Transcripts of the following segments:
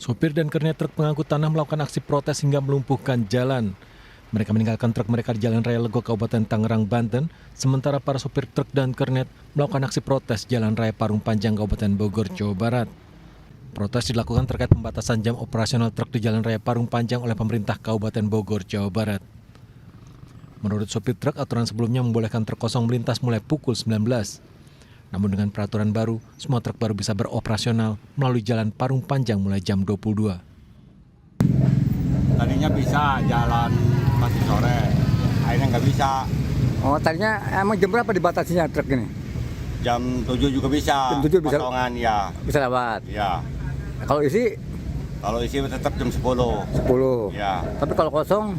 Sopir dan kernet truk pengangkut tanah melakukan aksi protes hingga melumpuhkan jalan. Mereka meninggalkan truk mereka di Jalan Raya Legok, Kabupaten Tangerang, Banten, sementara para sopir truk dan kernet melakukan aksi protes Jalan Raya Parung Panjang, Kabupaten Bogor, Jawa Barat. Protes dilakukan terkait pembatasan jam operasional truk di Jalan Raya Parung Panjang oleh pemerintah Kabupaten Bogor, Jawa Barat. Menurut sopir truk, aturan sebelumnya membolehkan truk kosong melintas mulai pukul 19. Namun dengan peraturan baru, semua truk baru bisa beroperasional melalui Jalan Parung Panjang mulai jam 22. Tadinya bisa jalan masih sore, akhirnya nggak bisa. Oh, tadinya emang jam berapa dibatasinya truk ini? Jam 7 juga bisa. Jam 7 bisa. Kosongan ya. Bisa lewat. Ya. Kalau isi? Kalau isi tetap jam 10. 10. Ya. Tapi kalau kosong?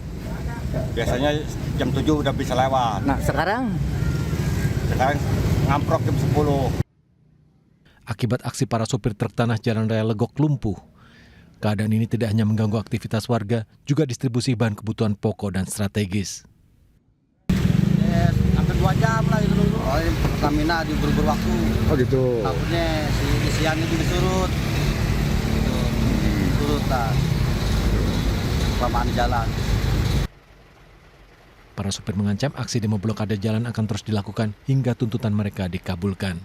Biasanya jam 7 udah bisa lewat. Nah, sekarang ngamprok jam 10. Akibat aksi para sopir truk tanah Jalan Raya Legok lumpuh, keadaan ini tidak hanya mengganggu aktivitas warga, juga distribusi bahan kebutuhan pokok dan strategis. Yes, hampir 2 jam lah itu dulu. Oh, ini Pertamina diburu-buru waktu. oh gitu. Takutnya si isiannya juga surut. Gitu. Surut lah. Kelamaan di jalan. Para sopir mengancam aksi demo blokade jalan akan terus dilakukan hingga tuntutan mereka dikabulkan.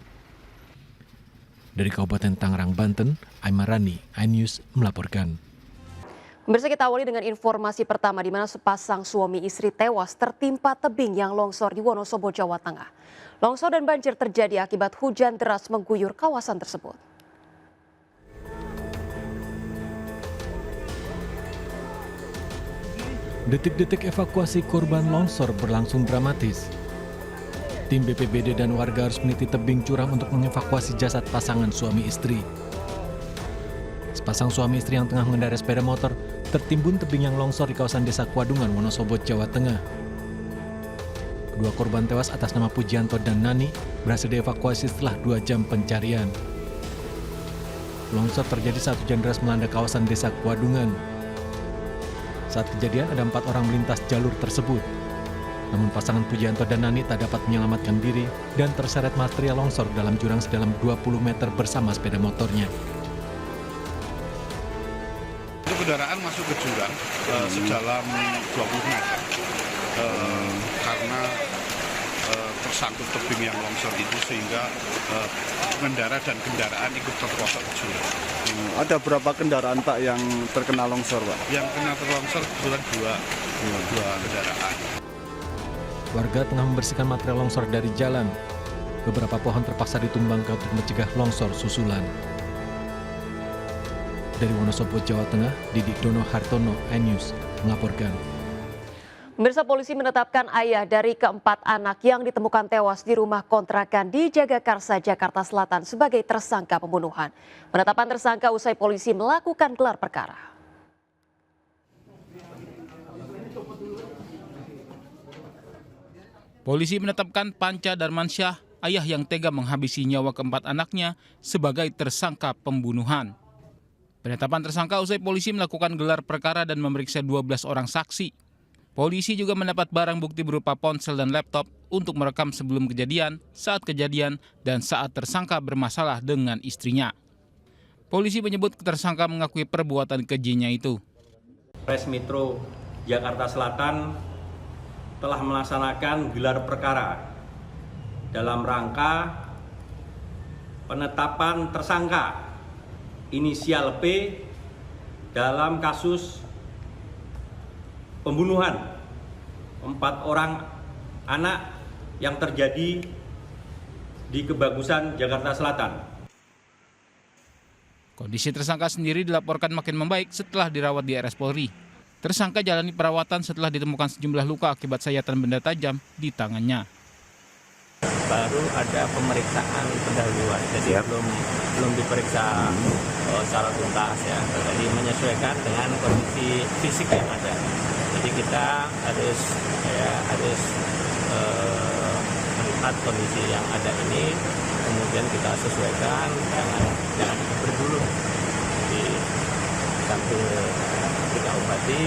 Dari Kabupaten Tangerang, Banten, Aimarani, iNews melaporkan. Pemirsa, kita awali dengan informasi pertama di mana sepasang suami istri tewas tertimpa tebing yang longsor di Wonosobo, Jawa Tengah. Longsor dan banjir terjadi akibat hujan deras mengguyur kawasan tersebut. Detik-detik evakuasi korban longsor berlangsung dramatis. Tim BPBD dan warga harus meniti tebing curam untuk mengevakuasi jasad pasangan suami istri. Sepasang suami istri yang tengah mengendarai sepeda motor tertimbun tebing yang longsor di kawasan Desa Kuadungan, Wonosobo, Jawa Tengah. Kedua korban tewas atas nama Pujianto dan Nani berhasil dievakuasi setelah 2 jam pencarian. Longsor terjadi saat hujan deras melanda kawasan Desa Kuadungan. Saat kejadian ada 4 orang melintas jalur tersebut. Namun pasangan Pujianto dan Nani tak dapat menyelamatkan diri dan terseret material longsor dalam jurang sedalam 20 meter bersama sepeda motornya. Kendaraan masuk ke jurang sedalam 20 meter karena tersangkut tebing yang longsor itu sehingga pengendara dan kendaraan ikut terperosok ke jurang. Ada berapa kendaraan Pak yang terkena longsor Pak? Yang kena terlongsor kebetulan dua kendaraan. Warga tengah membersihkan material longsor dari jalan. Beberapa pohon terpaksa ditumbangkan untuk mencegah longsor susulan. Dari Wonosobo, Jawa Tengah, Didik Dono Hartono, iNews melaporkan. Pemirsa, polisi menetapkan ayah dari keempat anak yang ditemukan tewas di rumah kontrakan di Jagakarsa, Jakarta Selatan sebagai tersangka pembunuhan. Penetapan tersangka usai polisi melakukan gelar perkara. Polisi menetapkan Panca Darmansyah, ayah yang tega menghabisi nyawa keempat anaknya, sebagai tersangka pembunuhan. Penetapan tersangka usai polisi melakukan gelar perkara dan memeriksa 12 orang saksi. Polisi juga mendapat barang bukti berupa ponsel dan laptop untuk merekam sebelum kejadian, saat kejadian, dan saat tersangka bermasalah dengan istrinya. Polisi menyebut tersangka mengakui perbuatan kejinya itu. Polres Metro Jakarta Selatan telah melaksanakan gelar perkara dalam rangka penetapan tersangka inisial P dalam kasus pembunuhan 4 orang anak yang terjadi di Kebagusan, Jakarta Selatan. Kondisi tersangka sendiri dilaporkan makin membaik setelah dirawat di RS Polri. Tersangka jalani perawatan setelah ditemukan sejumlah luka akibat sayatan benda tajam di tangannya. Baru ada pemeriksaan pendahuluan, jadi belum diperiksa secara tuntas ya. Jadi menyesuaikan dengan kondisi fisik yang ada. Jadi kita harus melihat kondisi yang ada ini, kemudian kita sesuaikan, jangan berdulu. Jadi sambil kita obati,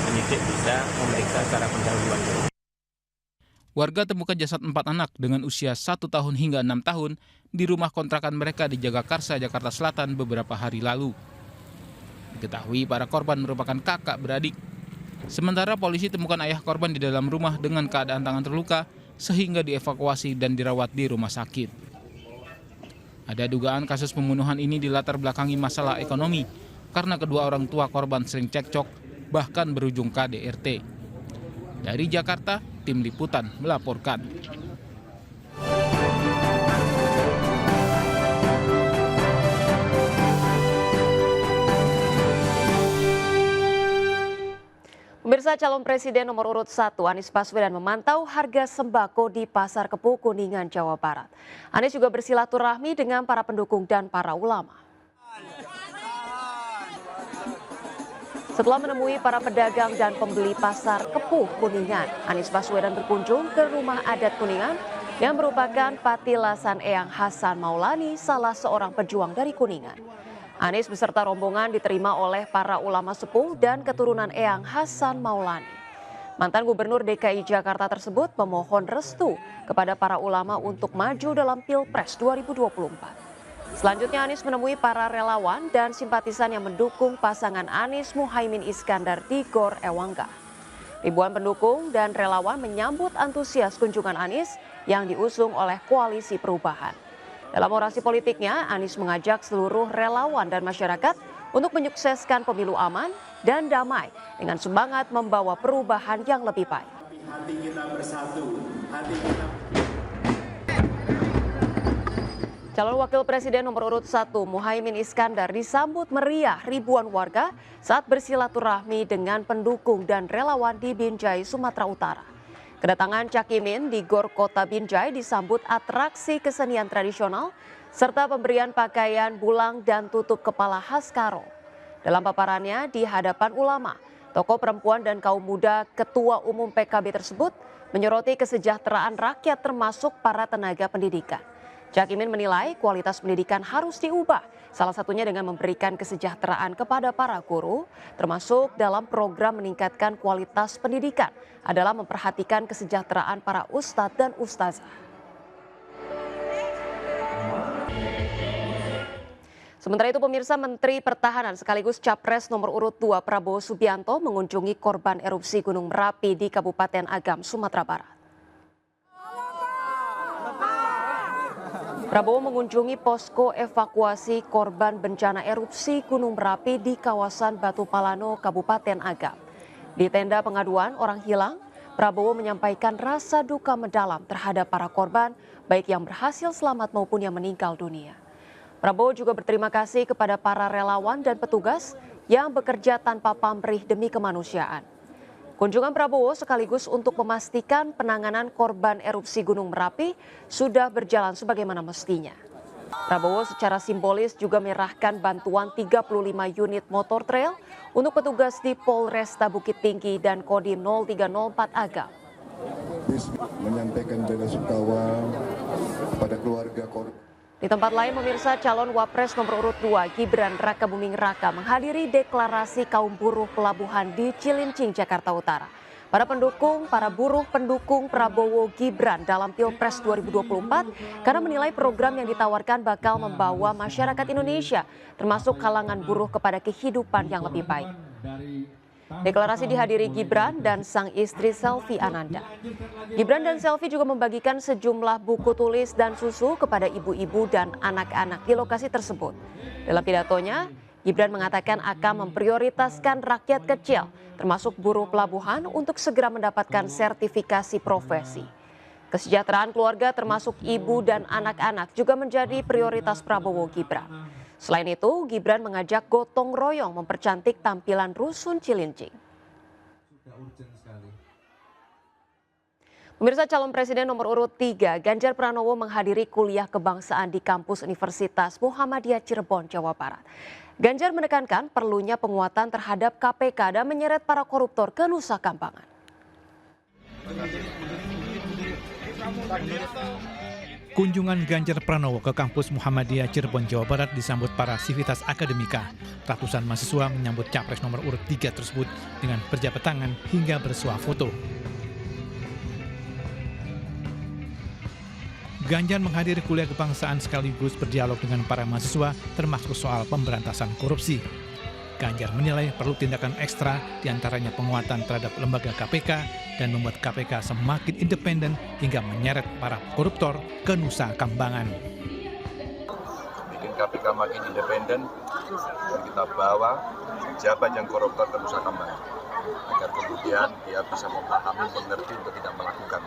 penyidik bisa memeriksa secara pendahuluan dulu. Warga temukan jasad 4 anak dengan usia 1 tahun hingga 6 tahun di rumah kontrakan mereka di Jagakarsa, Jakarta Selatan beberapa hari lalu. Diketahui para korban merupakan kakak beradik. Sementara polisi temukan ayah korban di dalam rumah dengan keadaan tangan terluka sehingga dievakuasi dan dirawat di rumah sakit. Ada dugaan kasus pembunuhan ini dilatar belakangi masalah ekonomi karena kedua orang tua korban sering cekcok bahkan berujung KDRT. Dari Jakarta, tim liputan melaporkan. Pemirsa, calon presiden nomor urut 1 Anies Baswedan memantau harga sembako di Pasar Kebo Kuningan, Jawa Barat. Anies juga bersilaturahmi dengan para pendukung dan para ulama. Setelah menemui para pedagang dan pembeli Pasar Kebo Kuningan, Anies Baswedan berkunjung ke rumah adat Kuningan yang merupakan patilasan Eyang Hasan Maulani, salah seorang pejuang dari Kuningan. Anies beserta rombongan diterima oleh para ulama sepuh dan keturunan Eyang Hasan Maulani. Mantan Gubernur DKI Jakarta tersebut memohon restu kepada para ulama untuk maju dalam Pilpres 2024. Selanjutnya Anies menemui para relawan dan simpatisan yang mendukung pasangan Anies Muhaimin Iskandar di Gor Ewangga. Ribuan pendukung dan relawan menyambut antusias kunjungan Anies yang diusung oleh Koalisi Perubahan. Dalam orasi politiknya, Anies mengajak seluruh relawan dan masyarakat untuk menyukseskan pemilu aman dan damai dengan semangat membawa perubahan yang lebih baik. Hati kita bersatu, hati kita... Calon Wakil Presiden nomor urut 1 Muhaimin Iskandar disambut meriah ribuan warga saat bersilaturahmi dengan pendukung dan relawan di Binjai, Sumatera Utara. Kedatangan Cak Imin di Gor Kota Binjai disambut atraksi kesenian tradisional serta pemberian pakaian bulang dan tutup kepala khas Karo. Dalam paparannya di hadapan ulama, tokoh perempuan dan kaum muda Ketua Umum PKB tersebut menyoroti kesejahteraan rakyat termasuk para tenaga pendidikan. Cak Imin menilai kualitas pendidikan harus diubah, salah satunya dengan memberikan kesejahteraan kepada para guru, termasuk dalam program meningkatkan kualitas pendidikan adalah memperhatikan kesejahteraan para ustadz dan ustazah. Sementara itu pemirsa, Menteri Pertahanan sekaligus Capres nomor urut 2 Prabowo Subianto mengunjungi korban erupsi Gunung Merapi di Kabupaten Agam, Sumatera Barat. Prabowo mengunjungi posko evakuasi korban bencana erupsi Gunung Merapi di kawasan Batu Palano, Kabupaten Agam. Di tenda pengaduan orang hilang, Prabowo menyampaikan rasa duka mendalam terhadap para korban, baik yang berhasil selamat maupun yang meninggal dunia. Prabowo juga berterima kasih kepada para relawan dan petugas yang bekerja tanpa pamrih demi kemanusiaan. Kunjungan Prabowo sekaligus untuk memastikan penanganan korban erupsi Gunung Merapi sudah berjalan sebagaimana mestinya. Prabowo secara simbolis juga menyerahkan bantuan 35 unit motor trail untuk petugas di Polresta Bukit Tinggi dan Kodim 0304 Agam. Menyampaikan bela sungkawa kepada keluarga korban. Di tempat lain, pemirsa, calon Wapres nomor urut 2 Gibran Rakabuming Raka menghadiri deklarasi kaum buruh pelabuhan di Cilincing, Jakarta Utara. Para buruh pendukung Prabowo Gibran dalam Pilpres 2024 karena menilai program yang ditawarkan bakal membawa masyarakat Indonesia, termasuk kalangan buruh, kepada kehidupan yang lebih baik. Deklarasi dihadiri Gibran dan sang istri Selvi Ananda. Gibran dan Selvi juga membagikan sejumlah buku tulis dan susu kepada ibu-ibu dan anak-anak di lokasi tersebut. Dalam pidatonya, Gibran mengatakan akan memprioritaskan rakyat kecil, termasuk buruh pelabuhan, untuk segera mendapatkan sertifikasi profesi. Kesejahteraan keluarga termasuk ibu dan anak-anak juga menjadi prioritas Prabowo Gibran. Selain itu, Gibran mengajak gotong royong mempercantik tampilan Rusun Cilincing. Pemirsa, calon presiden nomor urut 3 Ganjar Pranowo menghadiri kuliah kebangsaan di kampus Universitas Muhammadiyah Cirebon, Jawa Barat. Ganjar menekankan perlunya penguatan terhadap KPK dan menyeret para koruptor ke Nusa Kambangan. Kunjungan Ganjar Pranowo ke kampus Muhammadiyah Cirebon, Jawa Barat disambut para sivitas akademika. Ratusan mahasiswa menyambut capres nomor urut 3 tersebut dengan berjabat tangan hingga bersuah foto. Ganjar menghadiri kuliah kebangsaan sekaligus berdialog dengan para mahasiswa termasuk soal pemberantasan korupsi. Ganjar menilai perlu tindakan ekstra, diantaranya penguatan terhadap lembaga KPK dan membuat KPK semakin independen hingga menyeret para koruptor ke Nusa Kambangan. Bikin KPK makin independen dan kita bawa pejabat yang koruptor ke Nusa Kambangan agar kemudian dia bisa memahami, mengerti untuk tidak melakukan.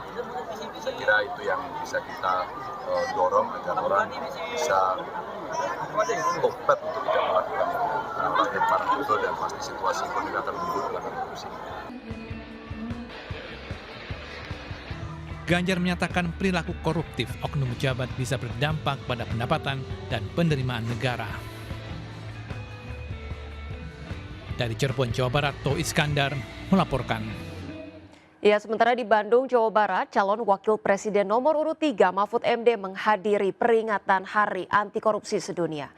Saya kira itu yang bisa kita dorong agar orang bisa tobat untuk tidak melakukan itu. Rakyat para betul dan pasti situasi ekonomi akan memburuk karena korupsi. Ganjar menyatakan perilaku koruptif oknum pejabat bisa berdampak pada pendapatan dan penerimaan negara. Dari Cirebon, Jawa Barat, To Iskandar melaporkan. Ya, sementara di Bandung, Jawa Barat, calon wakil presiden nomor urut 3 Mahfud MD menghadiri peringatan Hari Anti Korupsi Sedunia.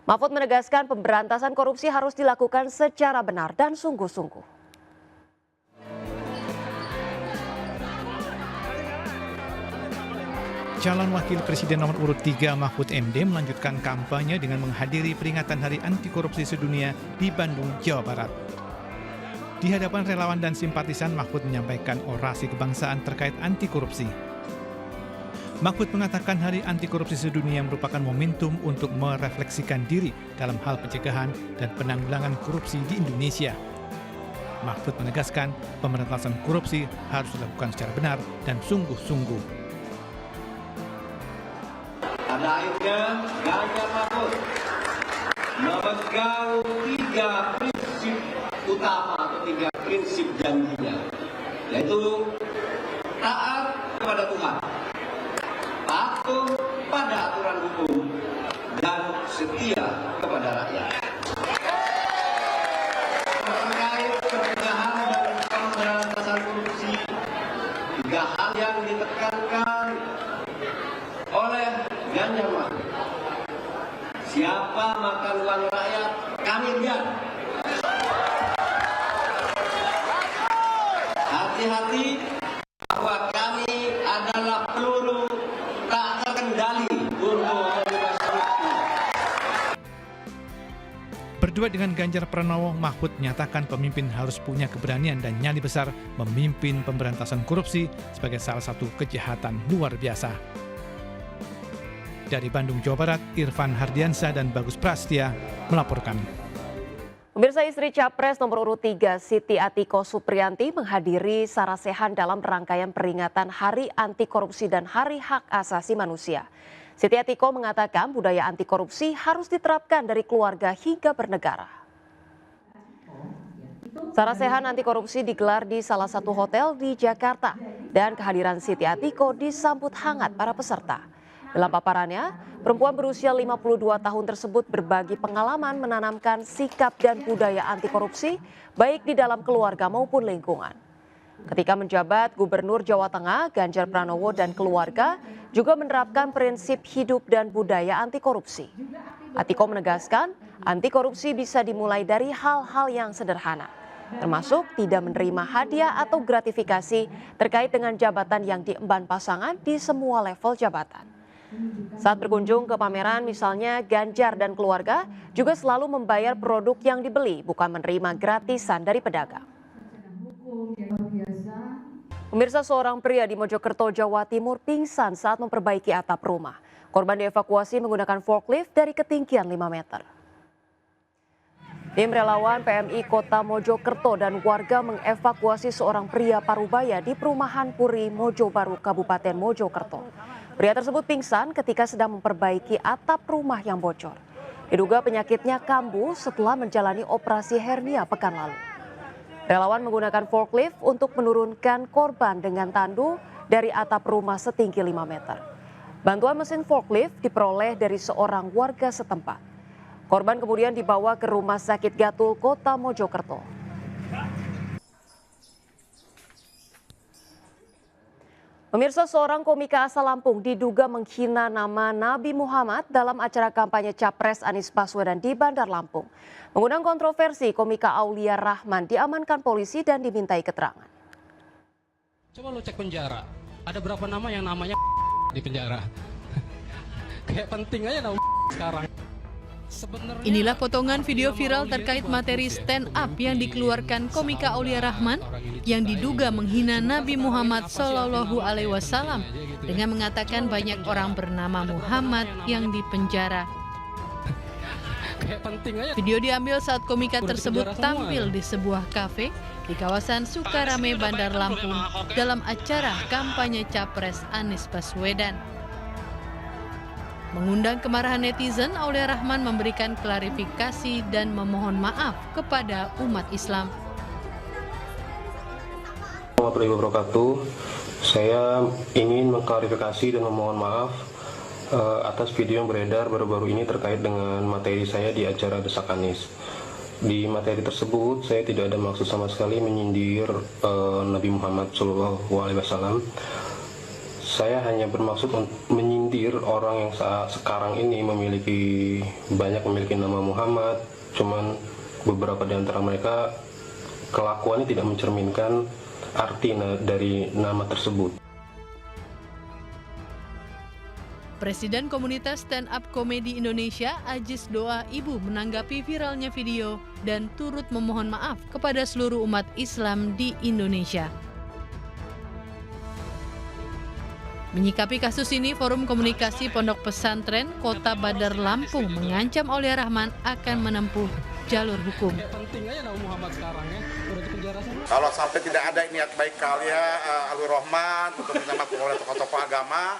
Mahfud menegaskan pemberantasan korupsi harus dilakukan secara benar dan sungguh-sungguh. Calon wakil presiden nomor urut 3 Mahfud MD melanjutkan kampanye dengan menghadiri peringatan Hari Anti Korupsi Sedunia di Bandung, Jawa Barat. Di hadapan relawan dan simpatisan, Mahfud menyampaikan orasi kebangsaan terkait anti korupsi. Mahfud mengatakan Hari Anti Korupsi Sedunia merupakan momentum untuk merefleksikan diri dalam hal pencegahan dan penanggulangan korupsi di Indonesia. Mahfud menegaskan pemberantasan korupsi harus dilakukan secara benar dan sungguh-sungguh. Pada akhirnya Ganjar Mahfud memegang 3 prinsip utama atau 3 prinsip janjinya, yaitu taat kepada Tuhan, patuh pada aturan hukum, dan setia kepada rakyat. Terkait pencegahan dan pemberantasan korupsi, 3 hal yang ditekankan oleh Ganjar Mahfud. Siapa makan uang rakyat, kami lihat. Hati-hati bahwa kami adalah peluru tak terkendali untuk membebas korupsi. Berdua dengan Ganjar Pranowo, Mahfud menyatakan pemimpin harus punya keberanian dan nyali besar memimpin pemberantasan korupsi sebagai salah satu kejahatan luar biasa. Dari Bandung, Jawa Barat, Irfan Hardiansyah dan Bagus Prastia melaporkan. Pemirsa, istri Capres nomor urut 3 Siti Atiko Supriyanti menghadiri sarasehan dalam rangkaian peringatan Hari Anti Korupsi dan Hari Hak Asasi Manusia. Siti Atiko mengatakan budaya anti korupsi harus diterapkan dari keluarga hingga bernegara. Sarasehan anti korupsi digelar di salah satu hotel di Jakarta dan kehadiran Siti Atiko disambut hangat para peserta. Dalam paparannya, perempuan berusia 52 tahun tersebut berbagi pengalaman menanamkan sikap dan budaya anti korupsi baik di dalam keluarga maupun lingkungan. Ketika menjabat Gubernur Jawa Tengah, Ganjar Pranowo dan keluarga juga menerapkan prinsip hidup dan budaya anti korupsi. Atiko menegaskan, anti korupsi bisa dimulai dari hal-hal yang sederhana, termasuk tidak menerima hadiah atau gratifikasi terkait dengan jabatan yang diemban pasangan di semua level jabatan. Saat berkunjung ke pameran, misalnya Ganjar dan keluarga juga selalu membayar produk yang dibeli, bukan menerima gratisan dari pedagang. Pemirsa, seorang pria di Mojokerto, Jawa Timur pingsan saat memperbaiki atap rumah. Korban dievakuasi menggunakan forklift dari ketinggian 5 meter. Tim relawan PMI Kota Mojokerto dan warga mengevakuasi seorang pria parubaya di perumahan Puri Mojo Baru, Kabupaten Mojokerto. Pria tersebut pingsan ketika sedang memperbaiki atap rumah yang bocor. Diduga penyakitnya kambuh setelah menjalani operasi hernia pekan lalu. Relawan menggunakan forklift untuk menurunkan korban dengan tandu dari atap rumah setinggi 5 meter. Bantuan mesin forklift diperoleh dari seorang warga setempat. Korban kemudian dibawa ke Rumah Sakit Gatul, Kota Mojokerto. Pemirsa, seorang komika asal Lampung diduga menghina nama Nabi Muhammad dalam acara kampanye Capres Anies Baswedan di Bandar Lampung. Mengundang kontroversi, komika Aulia Rahman diamankan polisi dan dimintai keterangan. Coba lo cek penjara, ada berapa nama yang namanya di penjara? Kayak penting aja nama sekarang. Inilah potongan video viral terkait materi stand up yang dikeluarkan komika Aulia Rahman yang diduga menghina Nabi Muhammad SAW dengan mengatakan banyak orang bernama Muhammad yang dipenjara. Video diambil saat komika tersebut tampil di sebuah kafe di kawasan Sukarame, Bandar Lampung dalam acara kampanye Capres Anies Baswedan. Mengundang kemarahan netizen, Aulia Rahman memberikan klarifikasi dan memohon maaf kepada umat Islam. Warahmatullahi wabarakatuh. Saya ingin mengklarifikasi dan memohon maaf atas video yang beredar baru-baru ini terkait dengan materi saya di acara Desak Anies. Di materi tersebut saya tidak ada maksud sama sekali menyindir Nabi Muhammad SAW. Saya hanya bermaksud menyindir orang yang saat sekarang ini memiliki nama Muhammad, cuman beberapa di antara mereka kelakuannya tidak mencerminkan arti dari nama tersebut. Presiden Komunitas Stand Up Komedi Indonesia, Ajis Doa Ibu, menanggapi viralnya video dan turut memohon maaf kepada seluruh umat Islam di Indonesia. Menyikapi kasus ini, Forum Komunikasi Pondok Pesantren Kota Bandar Lampung mengancam Aulia Rahman akan menempuh jalur hukum. Kalau sampai tidak ada niat baik Aulia Rahman untuk minta maaf oleh tokoh-tokoh agama,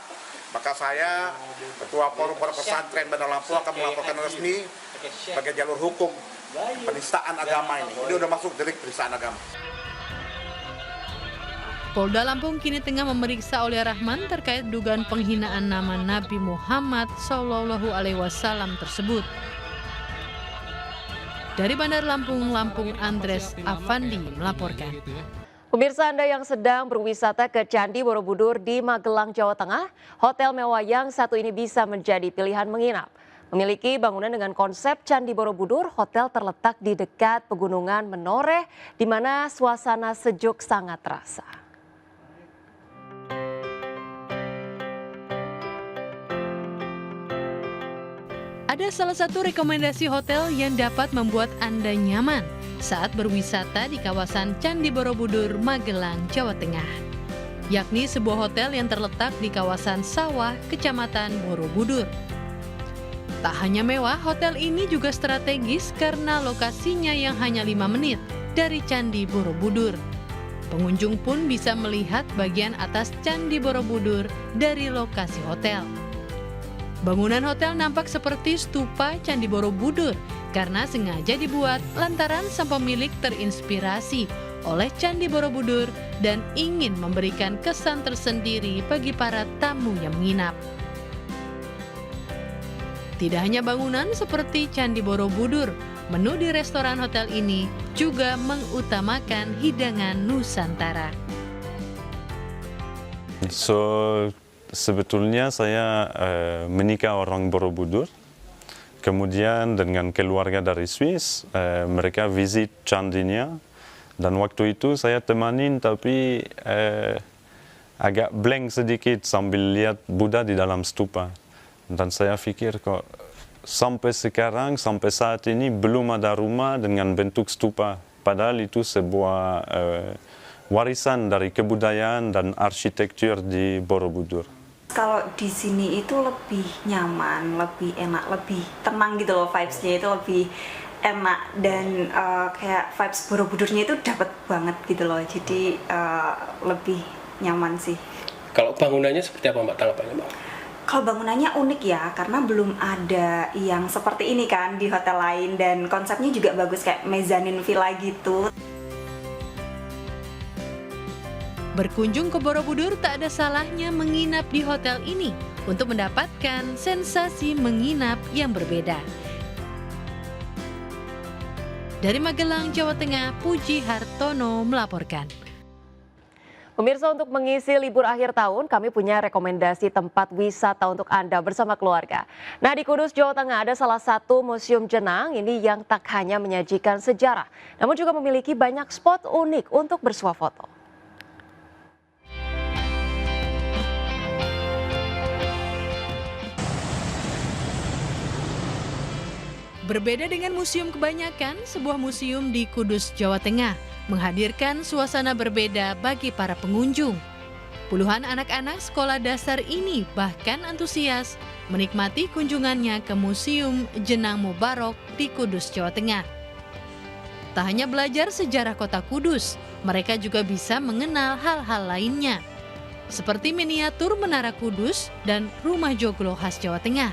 maka saya, Ketua Forum Pondok Pesantren Bandar Lampung, akan melaporkan resmi sebagai jalur hukum penistaan agama ini. Ini udah masuk delik penistaan agama. Polda Lampung kini tengah memeriksa Aulia Rahman terkait dugaan penghinaan nama Nabi Muhammad SAW tersebut. Dari Bandar Lampung, Andres Afandi melaporkan. Pemirsa Anda yang sedang berwisata ke Candi Borobudur di Magelang, Jawa Tengah, hotel mewah yang satu ini bisa menjadi pilihan menginap. Memiliki bangunan dengan konsep Candi Borobudur, hotel terletak di dekat pegunungan Menoreh, di mana suasana sejuk sangat terasa. Ada salah satu rekomendasi hotel yang dapat membuat Anda nyaman saat berwisata di kawasan Candi Borobudur, Magelang, Jawa Tengah. Yakni sebuah hotel yang terletak di kawasan Sawah, Kecamatan Borobudur. Tak hanya mewah, hotel ini juga strategis karena lokasinya yang hanya 5 menit dari Candi Borobudur. Pengunjung pun bisa melihat bagian atas Candi Borobudur dari lokasi hotel. Bangunan hotel nampak seperti stupa Candi Borobudur karena sengaja dibuat lantaran sang pemilik terinspirasi oleh Candi Borobudur dan ingin memberikan kesan tersendiri bagi para tamu yang menginap. Tidak hanya bangunan seperti Candi Borobudur, menu di restoran hotel ini juga mengutamakan hidangan Nusantara. Sebetulnya saya menikah orang Borobudur, kemudian dengan keluarga dari Swiss, mereka visit candinya, dan waktu itu saya temanin tapi agak blank sedikit sambil lihat Buddha di dalam stupa. Dan saya pikir kok sampai sekarang, sampai saat ini belum ada rumah dengan bentuk stupa, padahal itu sebuah warisan dari kebudayaan dan arsitektur di Borobudur. Kalau di sini itu lebih nyaman, lebih enak, lebih tenang gitu loh, vibes-nya itu lebih enak dan kayak vibes Borobudurnya itu dapat banget gitu loh, jadi lebih nyaman sih. Kalau bangunannya seperti apa Mbak, tanggapannya Mbak? Kalau bangunannya unik ya, karena belum ada yang seperti ini kan di hotel lain dan konsepnya juga bagus kayak mezzanine villa gitu. Berkunjung ke Borobudur tak ada salahnya menginap di hotel ini untuk mendapatkan sensasi menginap yang berbeda. Dari Magelang, Jawa Tengah, Puji Hartono melaporkan. Pemirsa, untuk mengisi libur akhir tahun, kami punya rekomendasi tempat wisata untuk Anda bersama keluarga. Nah, di Kudus, Jawa Tengah ada salah satu museum jenang ini yang tak hanya menyajikan sejarah, namun juga memiliki banyak spot unik untuk bersuah foto. Berbeda dengan museum kebanyakan, sebuah museum di Kudus, Jawa Tengah menghadirkan suasana berbeda bagi para pengunjung. Puluhan anak-anak sekolah dasar ini bahkan antusias menikmati kunjungannya ke Museum Jenang Mubarok di Kudus, Jawa Tengah. Tak hanya belajar sejarah kota Kudus, mereka juga bisa mengenal hal-hal lainnya, seperti miniatur Menara Kudus dan Rumah Joglo khas Jawa Tengah.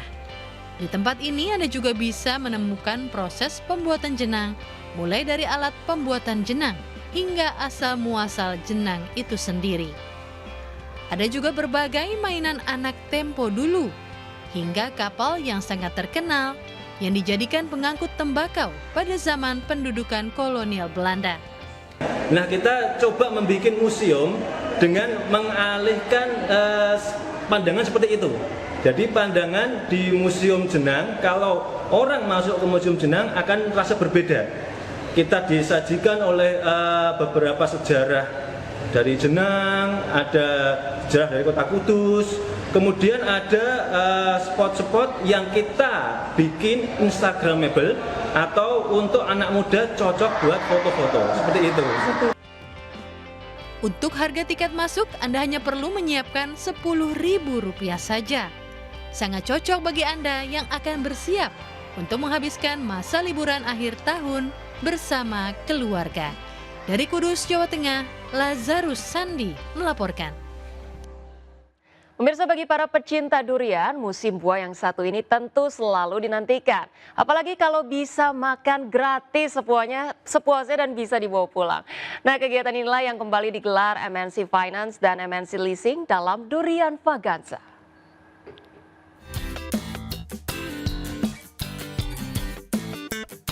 Di tempat ini Anda juga bisa menemukan proses pembuatan jenang, mulai dari alat pembuatan jenang hingga asal-muasal jenang itu sendiri. Ada juga berbagai mainan anak tempo dulu, hingga kapal yang sangat terkenal yang dijadikan pengangkut tembakau pada zaman pendudukan kolonial Belanda. Nah, kita coba membuat museum dengan mengalihkan pandangan seperti itu. Jadi pandangan di Museum Jenang, kalau orang masuk ke Museum Jenang akan merasa berbeda. Kita disajikan oleh beberapa sejarah dari Jenang, ada sejarah dari kota Kudus, kemudian ada spot-spot yang kita bikin instagramable atau untuk anak muda cocok buat foto-foto, seperti itu. Untuk harga tiket masuk, Anda hanya perlu menyiapkan Rp10.000 saja. Sangat cocok bagi Anda yang akan bersiap untuk menghabiskan masa liburan akhir tahun bersama keluarga. Dari Kudus, Jawa Tengah, Lazarus Sandi melaporkan. Pemirsa, bagi para pecinta durian, musim buah yang satu ini tentu selalu dinantikan. Apalagi kalau bisa makan gratis sepuasnya dan bisa dibawa pulang. Nah, kegiatan inilah yang kembali digelar MNC Finance dan MNC Leasing dalam Durian Vaganza.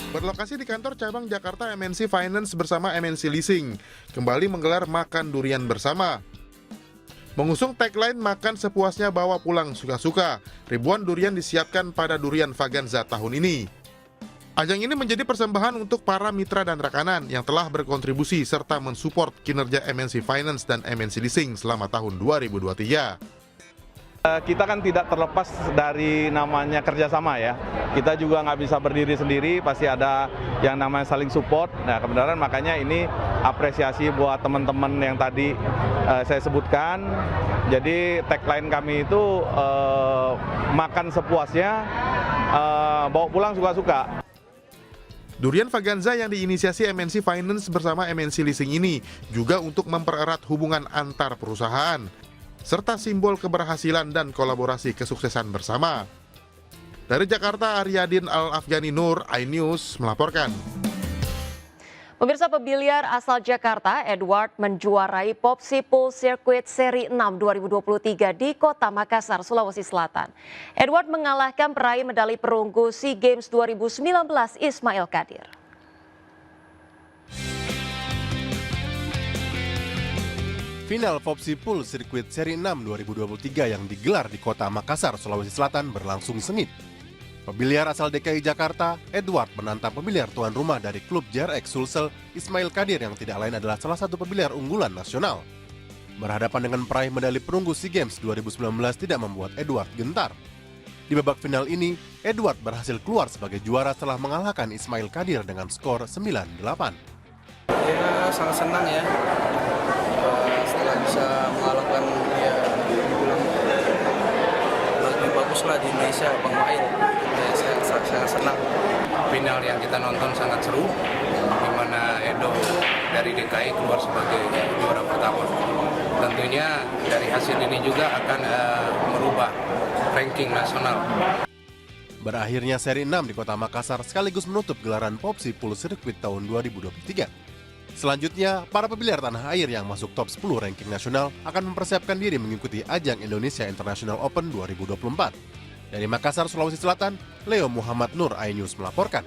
Berlokasi di kantor cabang Jakarta, MNC Finance bersama MNC Leasing kembali menggelar Makan Durian Bersama. Mengusung tagline Makan Sepuasnya Bawa Pulang Suka-Suka, ribuan durian disiapkan pada Durian Vaganza tahun ini. Ajang ini menjadi persembahan untuk para mitra dan rekanan yang telah berkontribusi serta mensupport kinerja MNC Finance dan MNC Leasing selama tahun 2023. Kita kan tidak terlepas dari namanya kerjasama ya. Kita juga nggak bisa berdiri sendiri, pasti ada yang namanya saling support. Nah, kebenaran makanya ini apresiasi buat teman-teman yang tadi saya sebutkan. Jadi tagline kami itu makan sepuasnya, bawa pulang suka-suka. Durian Vaganza yang diinisiasi MNC Finance bersama MNC Leasing ini juga untuk mempererat hubungan antar perusahaan, serta simbol keberhasilan dan kolaborasi kesuksesan bersama. Dari Jakarta, Aryadin Al-Afghani Nur, iNews melaporkan. Pemirsa, pebiliar asal Jakarta, Edward menjuarai Popsi Pool Circuit Seri 6 2023 di Kota Makassar, Sulawesi Selatan. Edward mengalahkan peraih medali perunggu SEA Games 2019 Ismail Kadir. Final Popsi Pool Circuit Seri 6 2023 yang digelar di Kota Makassar, Sulawesi Selatan berlangsung sengit. Pembiliar asal DKI Jakarta, Edward menantang pembiliar tuan rumah dari klub JRX Sulsel, Ismail Kadir yang tidak lain adalah salah satu pembiliar unggulan nasional. Berhadapan dengan peraih medali perunggu SEA Games 2019 tidak membuat Edward gentar. Di babak final ini, Edward berhasil keluar sebagai juara setelah mengalahkan Ismail Kadir dengan skor 9-8. Ya, sangat senang ya. Setelah bisa mengalahkan ya dibilang lebih bagus lah di Indonesia pemain. Ya, saya sangat senang. Final yang kita nonton sangat seru, di mana Edo dari DKI keluar sebagai juara pertama. Tentunya dari hasil ini juga akan merubah ranking nasional. Berakhirnya seri 6 di Kota Makassar sekaligus menutup gelaran Popsi Pool Circuit tahun 2023. Selanjutnya, para pembiliar tanah air yang masuk top 10 ranking nasional akan mempersiapkan diri mengikuti ajang Indonesia International Open 2024. Dari Makassar, Sulawesi Selatan, Leo Muhammad Nur, iNews melaporkan.